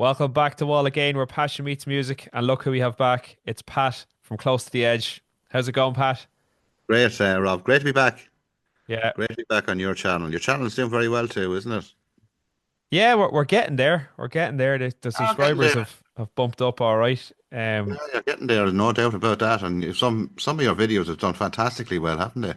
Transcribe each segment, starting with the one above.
Welcome back to Wall Again, where passion meets music. And look who we have back. It's Pat from Close to the Edge. How's it going, Pat? Great, Rob. Great to be back. Yeah. Great to be back on your channel. Your channel is doing very well too, isn't it? Yeah, we're getting there. We're getting there. The Oh, getting subscribers there. have bumped up all right. Yeah, you're getting there. No doubt about that. And some of your videos have done fantastically well, haven't they?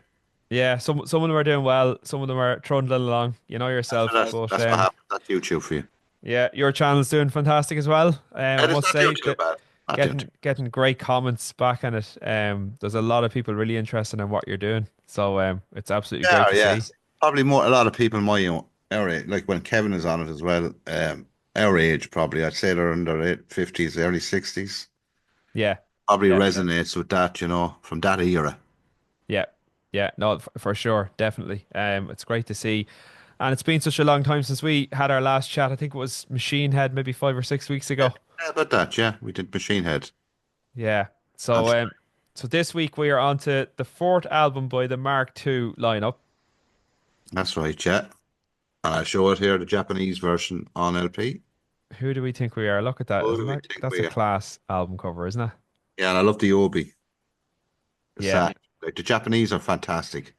Yeah, some of them are doing well, some of them are trundling along, you know yourself. But That's what happens. That's YouTube for you. yeah, your channel's doing fantastic as well. I And it's must not doing say too that bad. Not doing too. getting great comments back on it. There's a lot of people really interested in what you're doing. So it's absolutely great Yeah, to see. yes. Probably more. A lot of people my our age, like when Kevin is on it as well. Our age probably. I'd say they're in their 50s, early 60s. Yeah. Probably Yeah. resonates with that, from that era. Yeah, yeah, no, for sure, definitely. It's great to see, and it's been such a long time since we had our last chat. I think it was Machine Head, maybe 5 or 6 weeks Yeah, ago. yeah, about that. Yeah, we did Machine Head. Yeah. So, so this week we are on to the fourth album by the Mark II lineup. That's right, yeah. And I show it here, the Japanese version on LP. Who do we think we are? Look at that, Who isn't do we that? think That's a we are? class album cover, isn't it? Yeah, and I love the Obi, the Yeah, sash. Like the Japanese are fantastic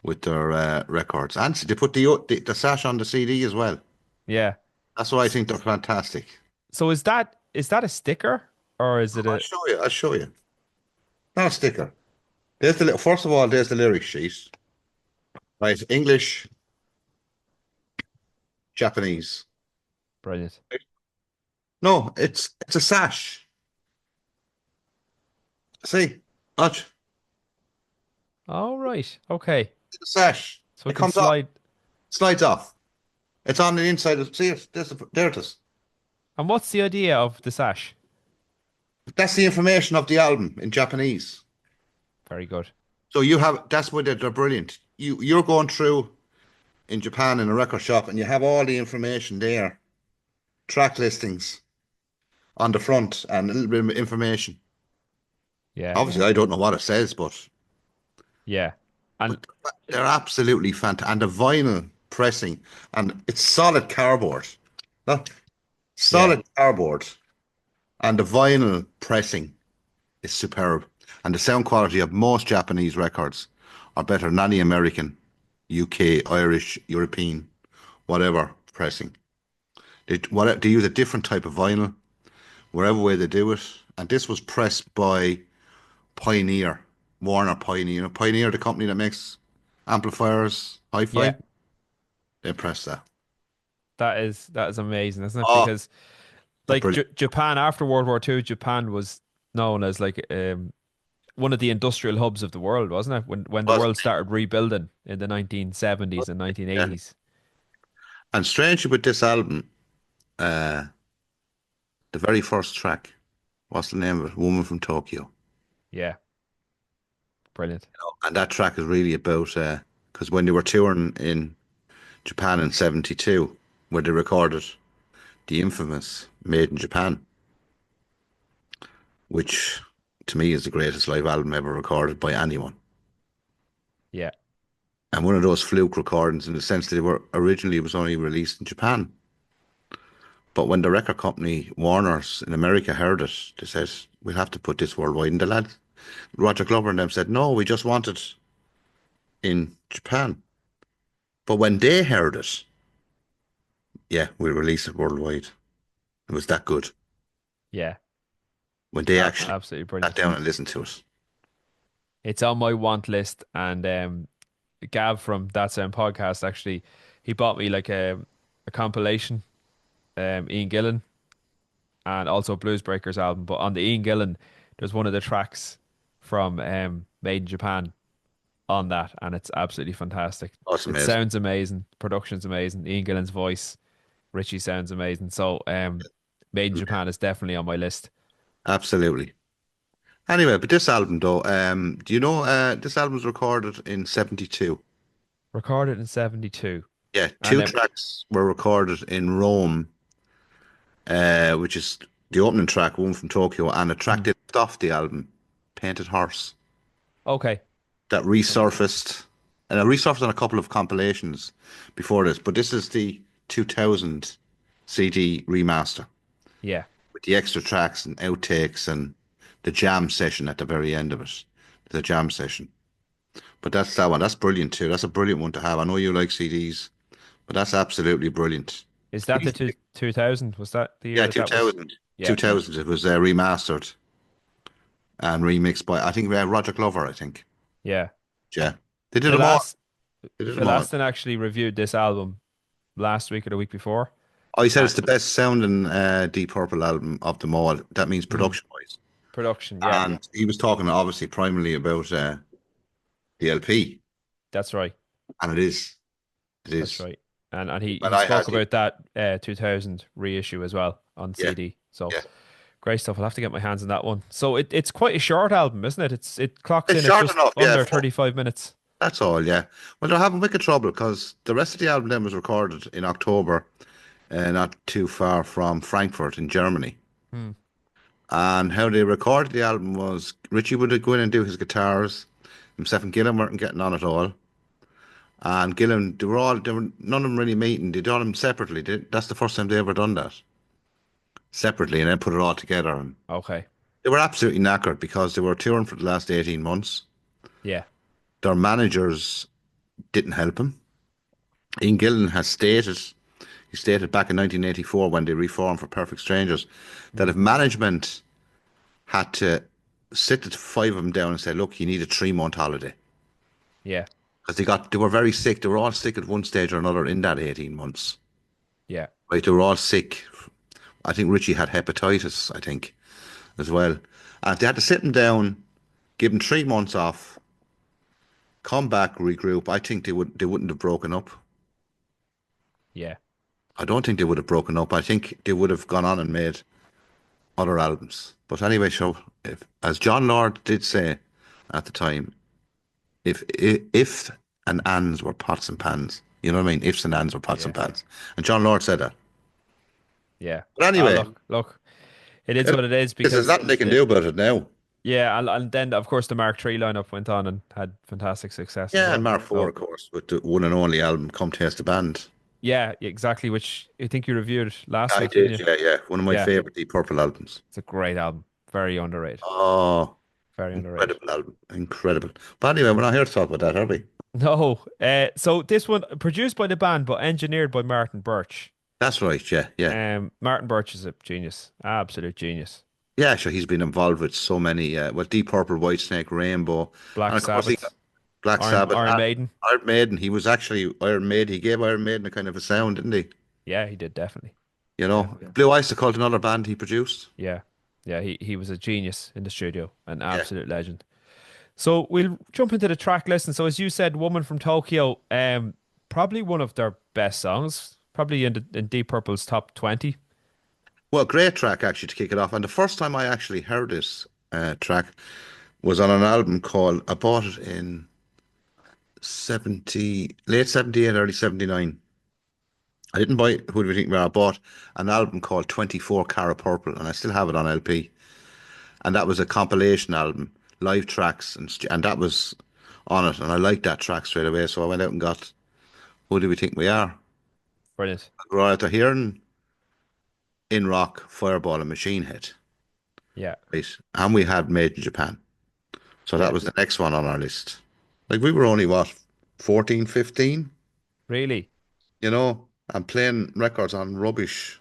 with their records. And they put the sash on the CD as well. yeah. That's why I S- think they're fantastic. So is that a sticker or is it I'll a? show you. I'll show you. Not a sticker. There's the first of all, there's the lyric sheet. Right, English, Japanese. Brilliant. No, it's a sash. See, watch. All right. Okay. It's a sash. So we It can comes off, slide. slides off. It's on the inside of. See, there it is. And what's the idea of the sash? That's the information of the album in Japanese. Very good. So that's why they're brilliant. You're going through in Japan in a record shop and you have all the information there, track listings on the front and a little bit of information. Yeah. Obviously, I don't know what it says, Yeah. And but they're absolutely fantastic. And the vinyl pressing and it's solid cardboard. Look, yeah, solid cardboard and the vinyl pressing is superb. And the sound quality of most Japanese records are better than any American, UK, Irish, European, whatever pressing. They use a different type of vinyl, wherever way they do it. And this was pressed by Pioneer, Warner Pioneer. Pioneer, the company that makes amplifiers, yeah, hi-fi, they pressed that. that is amazing, isn't it? Oh, Because they're like brilliant. Japan after World War II, Japan was known as like one of the industrial hubs of the world, wasn't it? When the Was world started rebuilding in the 1970s and yeah. 1980s. And strangely with this album, uh, the very first track, what's the name of it? Woman from Tokyo. Yeah, brilliant. And that track is really about because when they were touring in Japan in '72, where they recorded the infamous Made in Japan, which to me is the greatest live album ever recorded by anyone. Yeah, And one of those fluke recordings in the sense that they were originally it was only released in Japan. But when the record company Warner's in America heard it, they said, we'll have to put this worldwide. And the lad, Roger Glover and them said, no, we just want it in Japan. But when they heard it, yeah, we'll release it worldwide. It was that good. yeah, When they actually absolutely sat brilliant. down and listened to it. It's on my want list, and Gav from That Sound podcast actually he bought me like a compilation, Ian Gillan and also Blues Breakers album. But on the Ian Gillan, there's one of the tracks from Made in Japan on that, and it's absolutely fantastic. Oh, it's It amazing. sounds amazing, production's amazing. Ian Gillan's voice, Richie sounds amazing. So, Made in Japan is definitely on my list. Absolutely. Anyway, but this album though, do you know this album was recorded in '72? Recorded in '72, Yeah, and two tracks were recorded in Rome, which is the opening track, one from Tokyo, and a track they left off the album, Painted Horse, okay, that resurfaced, and it resurfaced on a couple of compilations before this, but this is the 2000 CD remaster. Yeah. with the extra tracks and outtakes and the jam session at the very end of it. The jam session. But that's that one. That's brilliant too. That's a brilliant one to have. I know you like CDs, but that's absolutely brilliant. Is that the 2000? Was that the year Yeah, that that was? 2000. Yeah. 2000. It was remastered and remixed by, I think, Roger Glover, I think. Yeah. Yeah. They did Phil them all. Ast They did them Phil all. Aston actually reviewed this album last week or the week before. Oh, he said Uh, it's the best sounding Deep Purple album of them all. That means mm, production wise. production, yeah. And he was talking obviously primarily about the LP. That's right. And it is. It That's is. right. And he But he I spoke had the, about that 2000 reissue as well on yeah, CD. So yeah. great stuff. I'll have to get my hands on that one. So it's quite a short album, isn't it? It clocks It's in at short just enough, yeah. under 35 minutes. That's all, yeah. Well, they're having wicked trouble because the rest of the album then was recorded in October, not too far from Frankfurt in Germany. Hmm. And how they recorded the album was Richie would go in and do his guitars. Himself and Gillan weren't getting on at all. And Gillan, they were none of them really meeting. They done them separately. That's the first time they ever done that separately, and then put it all together. And Okay. they were absolutely knackered because they were touring for the last 18 months. Yeah. Their managers didn't help them. Ian Gillan has stated, he stated back in 1984 when they reformed for Perfect Strangers, that Hmm. if management had to sit the five of them down and say, look, you need a 3 month holiday. Yeah. Because they were very sick. They were all sick at one stage or another in that 18 months. Yeah. Right? They were all sick. I think Richie had hepatitis, I think, as well. And if they had to sit him down, give him 3 months off, come back, regroup, I think they wouldn't have broken up. Yeah. I don't think they would have broken up. I think they would have gone on and made other albums. But anyway, so if, as John Lord did say at the time, if and ands were pots and pans, you know what I mean? Ifs and ands were pots and Yeah. pans, and John Lord said that. Yeah. But Ah, anyway, look. It is what it is there's because nothing they can do about it now. yeah, and then of course the Mark III lineup went on and had fantastic success as Yeah, and well. Mark Four, So of course, with the one and only album, "Come Taste the Band." yeah, exactly. Which I think you reviewed last I week, didn't did, you? yeah, yeah. One of my Yeah, favorite Deep Purple albums. it's a great album. Very underrated. Oh, Very underrated. incredible album, incredible. But anyway, we're not here to talk about that, are we? No, so this one produced by the band but engineered by Martin Birch. That's right, yeah, yeah. Martin Birch is a genius, absolute genius. Yeah, sure. He's been involved with so many, well, Deep Purple, Whitesnake, Rainbow, and Black of course he got Sabbath, Black Sabbath, Iron Maiden. Iron Maiden. He was actually Iron Maiden. He gave Iron Maiden a kind of a sound, didn't he? Yeah, he did definitely, You know, definitely. Blue Icicle, another band he produced. Yeah, yeah. He was a genius in the studio, an Yeah. absolute legend. So we'll jump into the track list. And so, as you said, "Woman from Tokyo," probably one of their best songs, probably in Deep Purple's top 20. Well, great track actually to kick it off. And the first time I actually heard this track was on an album called, I bought it in late 78, early 79. I didn't buy Who Do We Think We Are? I bought an album called 24 Karat Purple, and I still have it on LP. And that was a compilation album, live tracks, and that was on it. And I liked that track straight away, so I went out and got Who Do We Think We Are? Brilliant. Right after hearing In Rock, Fireball, and Machine Head, Yeah, right? And we had Made in Japan. So that yeah. was the next one on our list. Like we were only what, 14, 15, Really? you know, and playing records on rubbish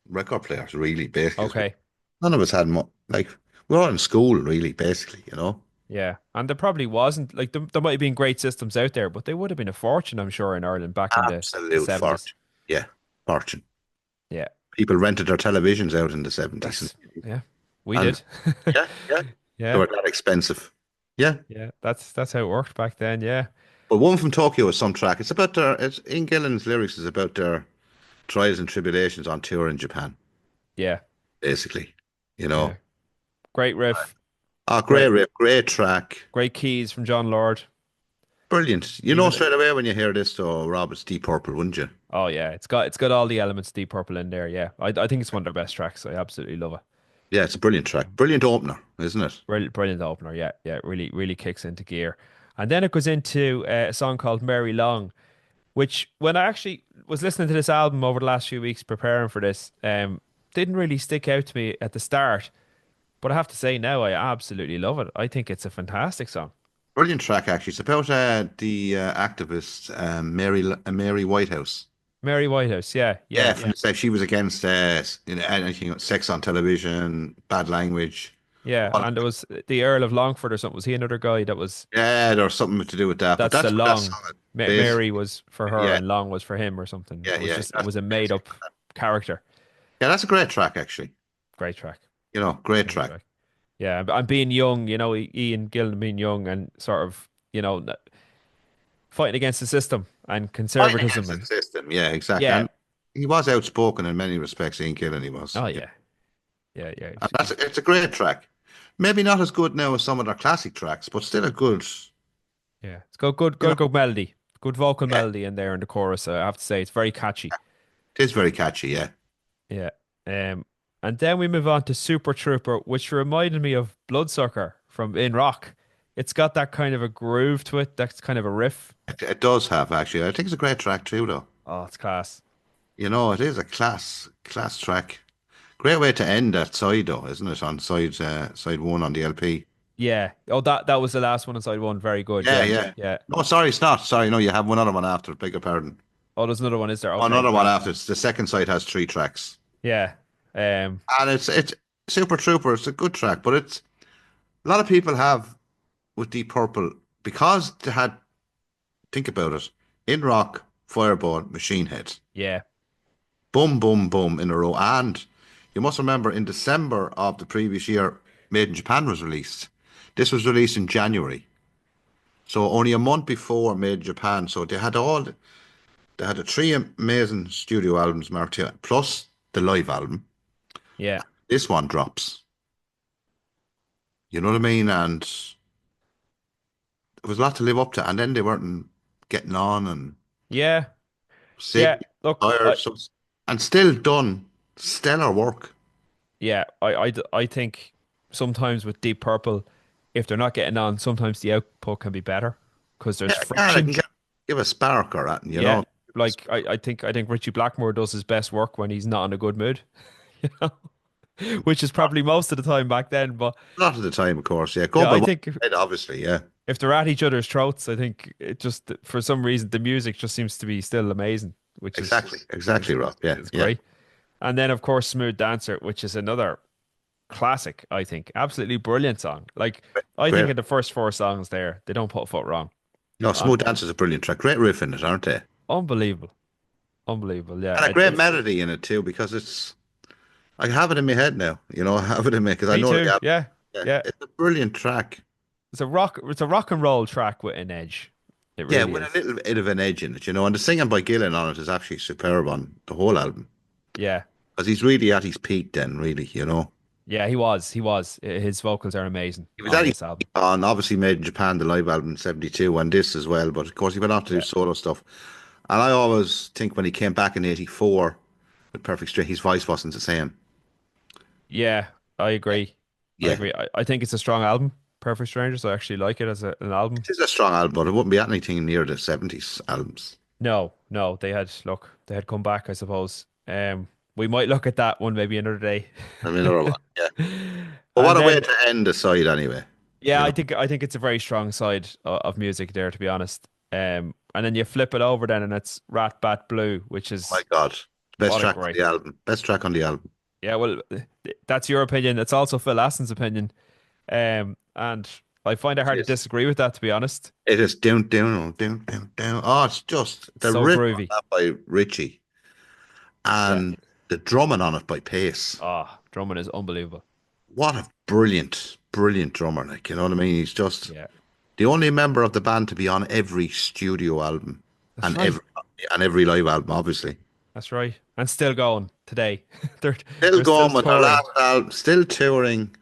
record players, really, basically. Okay. None of us had like we were all in school, really, basically, Yeah. And there probably wasn't like there might have been great systems out there, but they would have been a fortune, I'm sure, in Ireland back in the Absolute 70s. fortune. Yeah, fortune. Yeah. People rented their televisions out in the 70s. That's yeah. We And did. yeah, yeah, they Yeah. were that expensive. Yeah. Yeah. That's how it worked back then. Yeah. But One from Tokyo is some track. It's Ian Gillan's lyrics is about their trials and tribulations on tour in Japan, Yeah. basically. You Yeah. know. Great riff. Oh, great Great riff, great track. great keys from John Lord. Brilliant. You know Even straight away when you hear this, though, Rob, it's Deep Purple, wouldn't you? oh yeah, it's got all the elements of Deep Purple in there. Yeah. I think it's one of their best tracks. I absolutely love it. Yeah, it's a brilliant track. Brilliant opener, isn't it? Brilliant, brilliant opener. Yeah. Yeah. Really kicks into gear. And then it goes into a song called Mary Long, which when I actually was listening to this album over the last few weeks preparing for this, didn't really stick out to me at the start, but I have to say now I absolutely love it. I think it's a fantastic song. Brilliant track, actually. It's about the activist Mary Whitehouse. Mary Whitehouse, yeah, Yeah, yeah, from the say she was against anything sex on television, bad language. yeah. All And there was the Earl of Longford or something. Was he another guy that was? Yeah, there's something to do with that. But That's the that's what that Long. song is basically. Mary was for her Yeah, and Long was for him or something. yeah, It was yeah. just it That's was a made basically. up character. Yeah, that's a great track, actually. Great track, Great great track. track. Yeah, and being young, Ian Gillan being young and sort of, fighting against the system and Fighting conservatism against the and system. Yeah, exactly. yeah. And he was outspoken in many respects. Ian Gillan, he was. Oh Yeah, yeah, yeah, yeah. and it's a great track. Maybe not as good now as some of their classic tracks, but still a good. Yeah. It's got good, You know, good, good melody, good vocal yeah, melody in there in the chorus. I have to say, it's very catchy. it is very catchy. Yeah, Yeah. Um, and then we move on to Super Trooper, which reminded me of Bloodsucker from In Rock. It's got that kind of a groove to it. That's kind of a riff. it does have actually. I think it's a great track too, though. Oh, it's class. It is a class track. Great way to end that side, though, isn't it? On side one on the LP. Yeah. Oh, that was the last one on side one. Very good. Yeah, Yeah. yeah. Yeah. No, sorry, it's not. Sorry, no, you have one other one after. Beg your pardon. Oh, there's another one, is there? Okay, Another one grand. after. It's the second side has three tracks, Yeah. Um, and it's Super Trooper. It's a good track, but it's a lot of people have with Deep Purple because they had think about it in rock, Fireball, Machine Head, yeah. boom, boom, boom in a row, and you must remember in December of the previous year, Made in Japan was released. This was released in January, so only a month before Made in Japan. So they had the three amazing studio albums marked here, plus the live album. Yeah. This one drops. You know what I mean? And there was a lot to live up to. And then they weren't getting on and Yeah. sick, Yeah. Look, tired, so, and still done stellar work. yeah, I think sometimes with Deep Purple, if they're not getting on, sometimes the output can be better because there's Yeah, God, I friction. can give a spark or that, Yeah, like I think Richie Blackmore does his best work when he's not in a good mood, you know, which is probably most of the time back then. But a lot of the time, of course. Yeah, go yeah, by I one think head, obviously. Yeah, if they're at each other's throats, I think it just for some reason the music just seems to be still amazing, which is exactly, Rob. Yeah, is yeah. great. And then of course Smooth Dancer, which is another classic, I think. Absolutely brilliant song. Like I think Great. in the first four songs there, they don't put a foot wrong. No, Uh, Smooth Dance is a brilliant track. Great riff in it, aren't they? unbelievable. Unbelievable. Yeah. And a great melody in it too, because it's. I have it in my head now. I have it in me because I Me know the too. album. Yeah. Yeah, Yeah. it's a brilliant track. It's a rock and roll track with an edge. It Yeah, really with a is. little bit of an edge in it. And the singing by Gillan on it is actually superb on the whole album. Yeah. Because he's really at his peak then, really. Yeah, he was. He was. His vocals are amazing He was on at his this album. peak on obviously Made in Japan, the live album in 72, and this as well. But of course, he went on to do Yeah. solo stuff. And I always think when he came back in 84 with Perfect Straight, his voice wasn't the same. Yeah, I agree. I Yeah, agree. I think it's a strong album. Perfect Strangers. I actually like it as an album. it is a strong album, but it wouldn't be anything near the 70s albums. No, no, they had come back, I suppose. We might look at that one maybe another day. I mean, another one. Yeah. But And what a way then, to end the side anyway. yeah, You I know, think I think it's a very strong side of music there, to be honest. And then you flip it over then, and it's Rat Bat Blue, which oh my is God. Best what a track on great. the album. Best track on the album. Yeah, well, that's your opinion. It's also Phil Aston's opinion. And I find it hard to Yes. disagree with that, to be honest. It is down, down, down, down, down. Oh, it's just the So riff on groovy. that by Richie Yeah. and the drumming on it by Pace. Ah, drumming is unbelievable. What a brilliant, brilliant drummer. Like, you know what I mean? He's just Yeah, the only member of the band to be on every studio album that's and right. every live album, obviously. That's right. And still going today. They're Still they're still going with their touring. last album, still touring.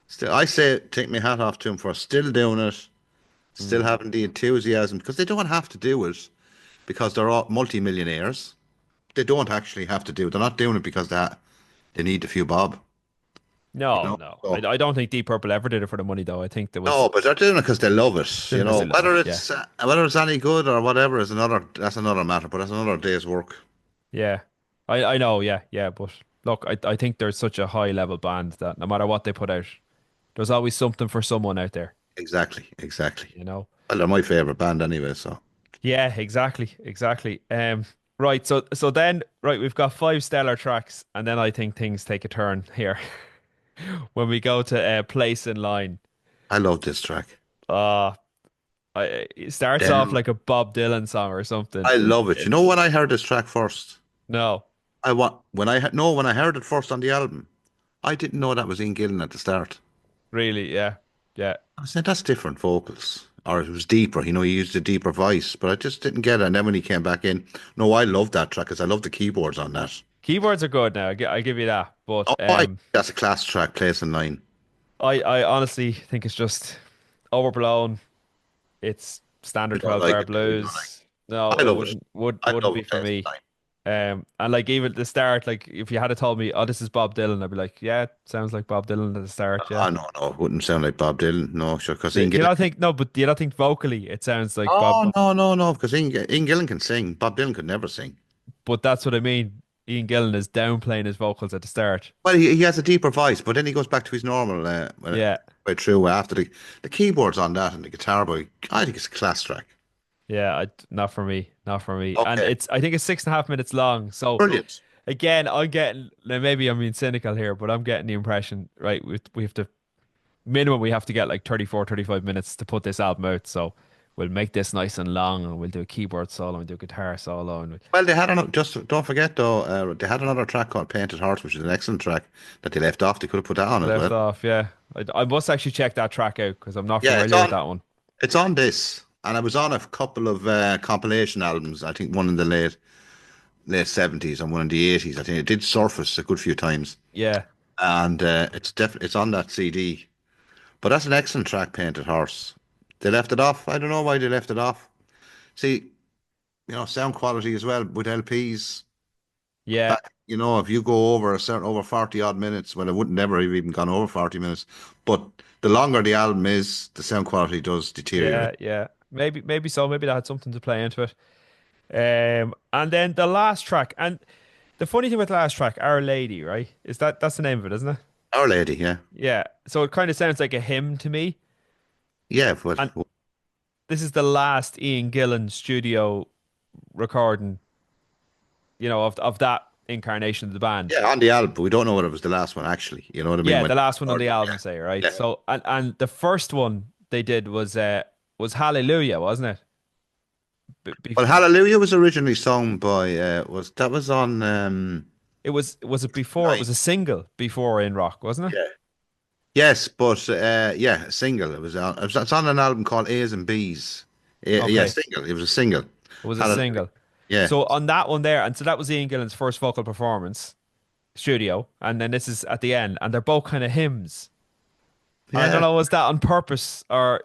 Still, I say, take my hat off to him for still doing it, still Mm. having the enthusiasm because they don't have to do it because they're all multi-millionaires. They don't actually have to do it. They're not doing it because they need a few bob, you No, know. no. I, So I don't think Deep Purple ever did it for the money, though. I think there was no, but they're doing it because they love it, did you it because know. they love it. Yeah, Whether it's any good or whatever is another that's another matter. But that's another day's work. yeah. I know. Yeah, yeah. But look, I think there's such a high level band that no matter what they put out, there's always something for someone out there, Exactly, exactly. you know? Well, they're my favorite band anyway, so Yeah, exactly, exactly. Right, so then right, we've got five stellar tracks, and then I think things take a turn here when we go to Place in Line. I love this track. Uh it starts off Damn, like a Bob Dylan song or something. I love it. You know It's when I heard this track first? no, I want when I no when I heard it first on the album, I didn't know that was Ian Gillan at the start. really, yeah, yeah. I said that's different vocals, or it was deeper. You know, he used a deeper voice, but I just didn't get it. And then when he came back in, no, I love that track because I love the keyboards on that. Keyboards are good now. I give you that, but Oh, that's a class track, Place in Line. I honestly think it's just overblown. It's You standard don't 12 like bar it, do you? You don't like blues. No, it. I it love it. I wouldn't love be it, for Place me. in Line. And like even at the start, like if you had told me, oh, this is Bob Dylan, I'd be like, yeah, it sounds like Bob Dylan at the start, yeah. Oh, no, no, it wouldn't sound like Bob Dylan. No, sure, because Do Ian you not Gillan. think no, but do you not think vocally it sounds like Bob? Oh, no, no, no, because Ian Gillan can sing. Bob Dylan could never sing. But that's what I mean. Ian Gillan is downplaying his vocals at the start. Well, he has a deeper voice, but then he goes back to his normal Yeah, way through after the keyboards on that and the guitar boy. I think it's a class track. yeah, not for me, not for me. And Okay, it's I think it's 6.5 minutes long. So brilliant. again, I'm getting now maybe I'm being cynical here, but I'm getting the impression, right? We have to minimum we have to get like 34, 35 minutes to put this album out. So we'll make this nice and long and we'll do a keyboard solo and do a guitar solo and Well, they had another, just don't forget though, they had another track called Painted Hearts, which is an excellent track that they left off. They could have put that on as left well. off. Yeah, I must actually check that track out because I'm not Yeah, familiar with that one. it's on this, and I was on a couple of compilation albums. I think one in the late 70s and one in the 80s. I think it did surface a good few times, Yeah, and it's definitely it's on that CD. But that's an excellent track, Painted Horse. They left it off. I don't know why they left it off. See, sound quality as well with LPs. yeah, Back, if you go over a certain over 40 odd minutes, well, it wouldn't never have even gone over 40 minutes. But the longer the album is, the sound quality does deteriorate. yeah. Maybe so. Maybe that had something to play into it. And then the last track, and the funny thing with the last track, Our Lady, right? That's the name of it, isn't it? Our Lady, yeah. Yeah. So it kind of sounds like a hymn to me. Yeah, but And this is the last Ian Gillan studio recording, of that incarnation of the band. yeah, on the album, but we don't know whether it was the last one actually. You know what I mean? Yeah, When the last one on the recorded, album, yeah, say, right? yeah. So and the first one they did was Hallelujah, wasn't it? Well, Hallelujah was originally sung by was on Was it before? It Nine. was a single before In Rock, wasn't it? Yeah. Yes, but yeah, a single. It's on an album called A's and B's. Yeah, Okay, single. It was a single. it was a Hallelujah. single. Yeah. So on that one there, and so that was Ian Gillan's first vocal performance, studio, and then this is at the end, and they're both kind of hymns. I don't Yeah. know, was that on purpose or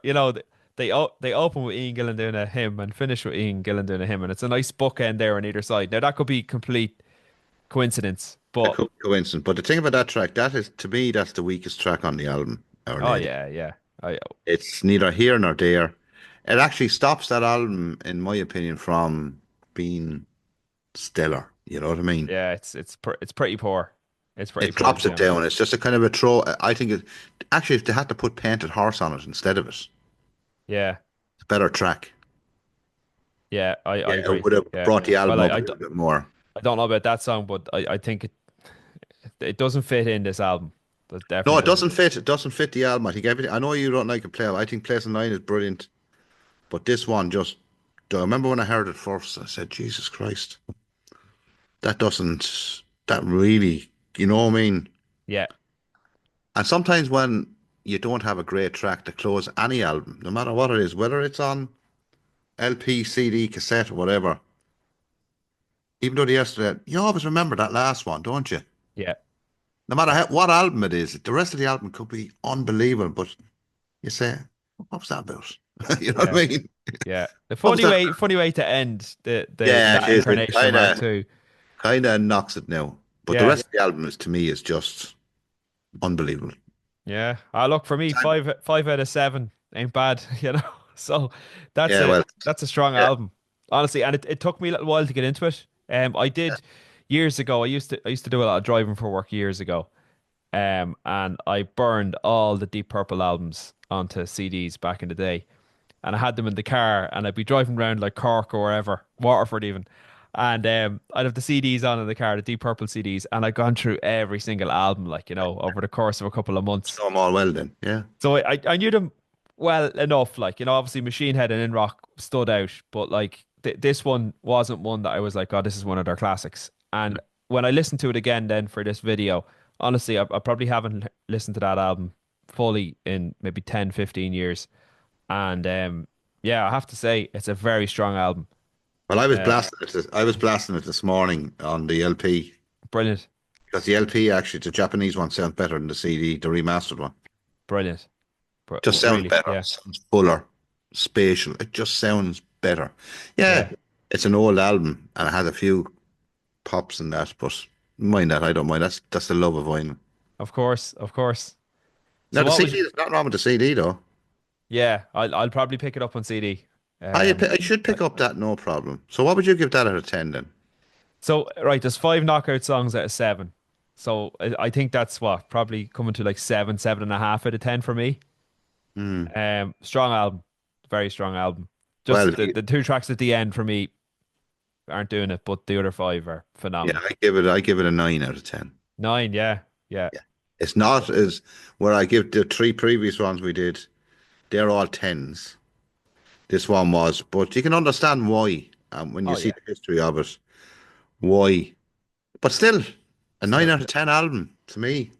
they open with Ian Gillan doing a hymn and finish with Ian Gillan doing a hymn, and it's a nice bookend there on either side. Now that could be complete coincidence, A but coincidence. But the thing about that track, that is to me, that's the weakest track on the album, Our oh Lady. yeah, yeah, I It's neither here nor there. It actually stops that album, in my opinion, from being stellar. You know what I mean? yeah, it's pretty poor. It's pretty It poor to drops be it honest. down. It's just a kind of a throw. I think actually, if they had to put Painted Horse on it instead of it, it's Yeah, a better track. yeah, I Yeah, it agree. would have Yeah, brought the well, album up a little bit more. I don't know about that song, but I think it doesn't fit in this album. That No, definitely it doesn't. doesn't fit. It doesn't fit the album. I think everything. I know you don't like a play. I think Place in Line is brilliant, but this one just. I remember when I heard it first, I said, "Jesus Christ, that doesn't. That really, you know what I mean?" Yeah, And sometimes when you don't have a great track to close any album, no matter what it is, whether it's on LP, CD, cassette, or whatever, even though the yesterday, you always remember that last one, don't you? yeah, No matter what album it is, the rest of the album could be unbelievable, but you say, what was that about? You know what yeah. I mean? Yeah, the What was that? funny way to end the Yeah, it that is. It incarnation of Man Two. kind of knocks it now. But the Yeah, rest of the album is to me is just unbelievable. yeah. Look for me, five out of seven ain't bad, you know. So Yeah, well, that's a strong yeah, album, honestly. And it took me a little while to get into it. I did, years ago, I used to do a lot of driving for work years ago. And I burned all the Deep Purple albums onto CDs back in the day, and I had them in the car, and I'd be driving around like Cork or wherever, Waterford even, and I'd have the CDs on in the car, the Deep Purple CDs, and I'd gone through every single album, like over the course of a couple of months. Know them all well then. Yeah. So I knew them well enough, like obviously Machine Head and In Rock stood out, but like this one wasn't one that I was like, oh, this is one of their classics. And when I listened to it again, then for this video, honestly, I probably haven't listened to that album fully in maybe 10, 15 years. And yeah, I have to say it's a very strong album. Well, Uh, I was blasting it this morning on the LP Brilliant, because the LP actually, the Japanese one sounds better than the CD, the remastered one. brilliant, Just sounds really, better, yeah, sounds fuller, spatial. It just sounds better. yeah. Yeah, it's an old album and it had a few pops in that, but mind that, I don't mind. That's the love of vinyl. Of course, of course. Now So the what CD, was? there's nothing wrong with the CD though. Yeah, I'll probably pick it up on CD. Um, I should pick up that, no problem. So what would you give that out of 10 then? So, right, there's five knockout songs out of seven. So I think that's what, probably coming to like seven, 7.5 out of 10 for me. Hmm. Strong album, very strong album. Well, Just the two tracks at the end for me aren't doing it, but the other five are yeah, phenomenal. I give it a 9 out of 10. Nine, yeah, yeah, Yeah. It's not as where I give the three previous ones we did, they're all tens. This one was, but you can understand why. When you oh see yeah, the history of it, why. But still, a 9 still, out of 10 album to me,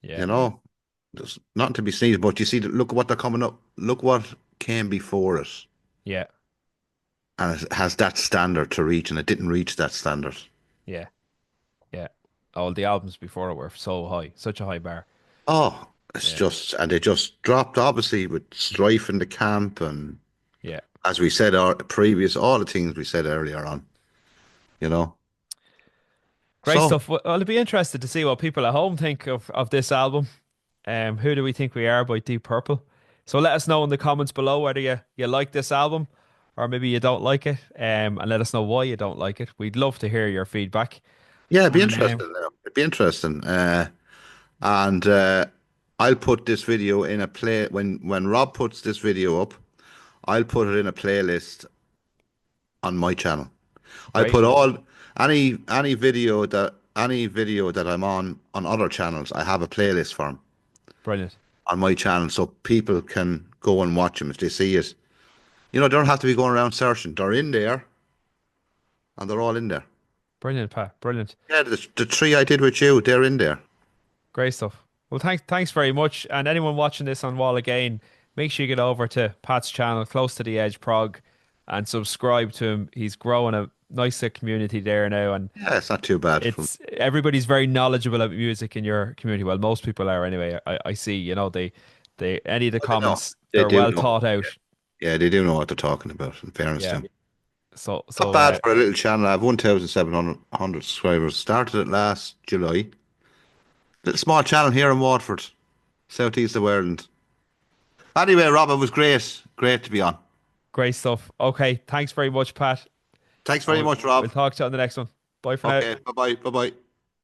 yeah, you know, there's nothing to be sneezed. But you see, look what they're coming up. Look what came before it. yeah, And it has that standard to reach, and it didn't reach that standard. yeah, yeah. All the albums before it were so high, such a high bar. Oh, it's Yeah, just, and they just dropped, obviously, with strife in the camp. And yeah. as we said, our previous, all the things we said earlier on, you know. Great So, stuff. Well, I'll be interested to see what people at home think of this album. Who do we think we are by Deep Purple? So let us know in the comments below whether you like this album or maybe you don't like it. And let us know why you don't like it. We'd love to hear your feedback. yeah, it'd be And interesting now. It'd be interesting. And I'll put this video in a play when Rob puts this video up, I'll put it in a playlist on my channel. I great, put all any video that I'm on other channels, I have a playlist for them brilliant, on my channel so people can go and watch them if they see it. You know, they don't have to be going around searching. They're in there and they're all in there. brilliant, Pat, brilliant. Yeah, the three I did with you, they're in there. Great stuff. Well, thanks very much. And anyone watching this on Wall again, make sure you get over to Pat's channel, Close to the Edge Prog, and subscribe to him. He's growing a nice community there now, and Yeah, it's not too bad. it's everybody's very knowledgeable about music in your community. Well, most people are anyway. I see, they any of the But they know. comments, They they're do well know. thought out. Yeah, they do know what they're talking about, in fairness to Yeah. them. So Not so bad for a little channel. I have 1,700 subscribers. Started it last July. Little small channel here in Waterford, southeast of Ireland. Anyway, Rob, it was great. Great to be on. great stuff. Okay, thanks very much, Pat. Thanks And very much, we'll Rob. talk to you on the next one. Bye for now. Okay, bye bye. Bye bye.